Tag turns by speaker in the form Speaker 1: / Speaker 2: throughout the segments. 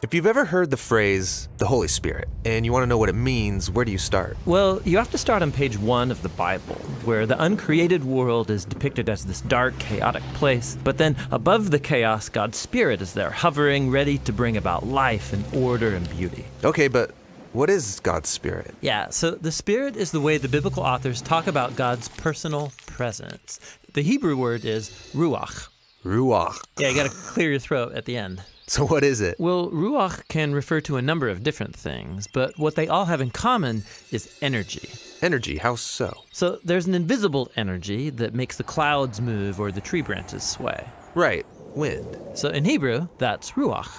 Speaker 1: If you've ever heard the phrase, the Holy Spirit, and you want to know what it means, where do you start?
Speaker 2: Well, you have to start on page 1 of the Bible, where the uncreated world is depicted as this dark, chaotic place. But then above the chaos, God's Spirit is there, hovering, ready to bring about life and order and beauty.
Speaker 1: Okay, but what is God's Spirit?
Speaker 2: Yeah, so the Spirit is the way the biblical authors talk about God's personal presence. The Hebrew word is ruach.
Speaker 1: Ruach.
Speaker 2: Yeah, you got to clear your throat at the end.
Speaker 1: So what is it?
Speaker 2: Well, ruach can refer to a number of different things, but what they all have in common is energy.
Speaker 1: Energy, how so?
Speaker 2: So there's an invisible energy that makes the clouds move or the tree branches sway.
Speaker 1: Right, wind.
Speaker 2: So in Hebrew, that's ruach.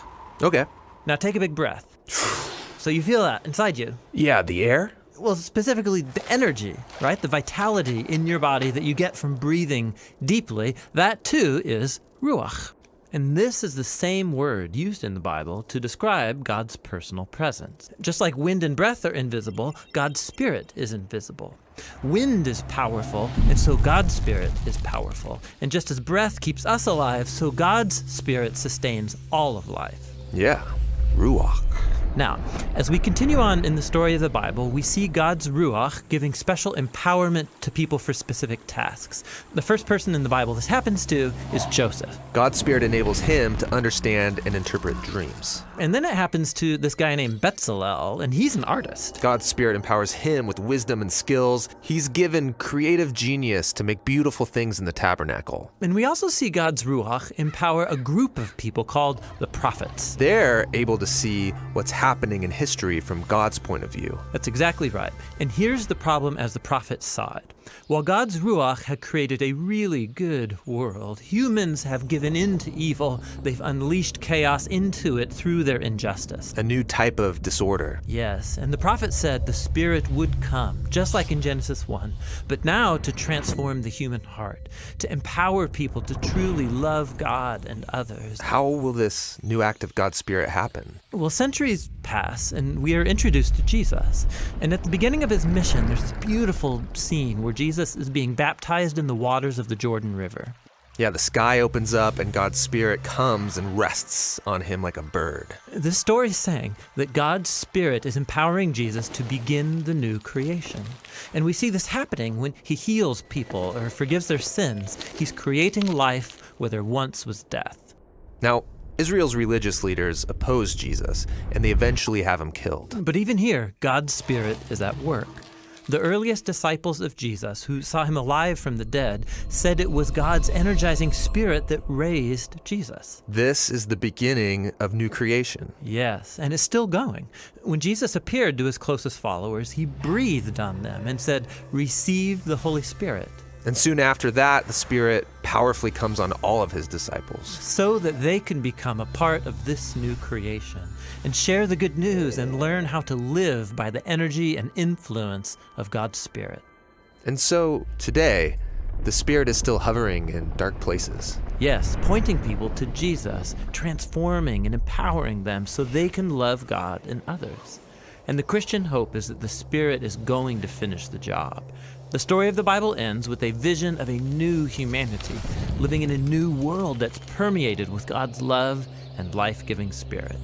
Speaker 1: Okay.
Speaker 2: Now take a big breath. So you feel that inside you.
Speaker 1: Yeah, the air?
Speaker 2: Well, specifically the energy, right? The vitality in your body that you get from breathing deeply, that too is ruach. And this is the same word used in the Bible to describe God's personal presence. Just like wind and breath are invisible, God's Spirit is invisible. Wind is powerful, and so God's Spirit is powerful. And just as breath keeps us alive, so God's Spirit sustains all of life.
Speaker 1: Yeah, ruach.
Speaker 2: Now, as we continue on in the story of the Bible, we see God's Ruach giving special empowerment to people for specific tasks. The first person in the Bible this happens to is Joseph.
Speaker 1: God's Spirit enables him to understand and interpret dreams.
Speaker 2: And then it happens to this guy named Bezalel, and he's an artist.
Speaker 1: God's Spirit empowers him with wisdom and skills. He's given creative genius to make beautiful things in the tabernacle.
Speaker 2: And we also see God's Ruach empower a group of people called the prophets.
Speaker 1: They're able to see what's happening in history from God's point of view.
Speaker 2: That's exactly right. And here's the problem as the prophets saw it. While God's Ruach had created a really good world, humans have given in to evil. They've unleashed chaos into it through their injustice.
Speaker 1: A new type of disorder.
Speaker 2: Yes, and the prophet said the Spirit would come, just like in Genesis 1, but now to transform the human heart, to empower people to truly love God and others.
Speaker 1: How will this new act of God's Spirit happen?
Speaker 2: Well, centuries pass, and we are introduced to Jesus. And at the beginning of his mission, there's this beautiful scene where Jesus is being baptized in the waters of the Jordan River.
Speaker 1: Yeah, the sky opens up and God's Spirit comes and rests on him like a bird.
Speaker 2: This story is saying that God's Spirit is empowering Jesus to begin the new creation. And we see this happening when he heals people or forgives their sins. He's creating life where there once was death.
Speaker 1: Now, Israel's religious leaders oppose Jesus, and they eventually have him killed.
Speaker 2: But even here, God's Spirit is at work. The earliest disciples of Jesus, who saw him alive from the dead, said it was God's energizing Spirit that raised Jesus.
Speaker 1: This is the beginning of new creation.
Speaker 2: Yes, and it's still going. When Jesus appeared to his closest followers, he breathed on them and said, "Receive the Holy Spirit."
Speaker 1: And soon after that, the Spirit powerfully comes on all of his disciples.
Speaker 2: So that they can become a part of this new creation and share the good news and learn how to live by the energy and influence of God's Spirit.
Speaker 1: And so, today, the Spirit is still hovering in dark places.
Speaker 2: Yes, pointing people to Jesus, transforming and empowering them so they can love God and others. And the Christian hope is that the Spirit is going to finish the job. The story of the Bible ends with a vision of a new humanity, living in a new world that's permeated with God's love and life-giving Spirit.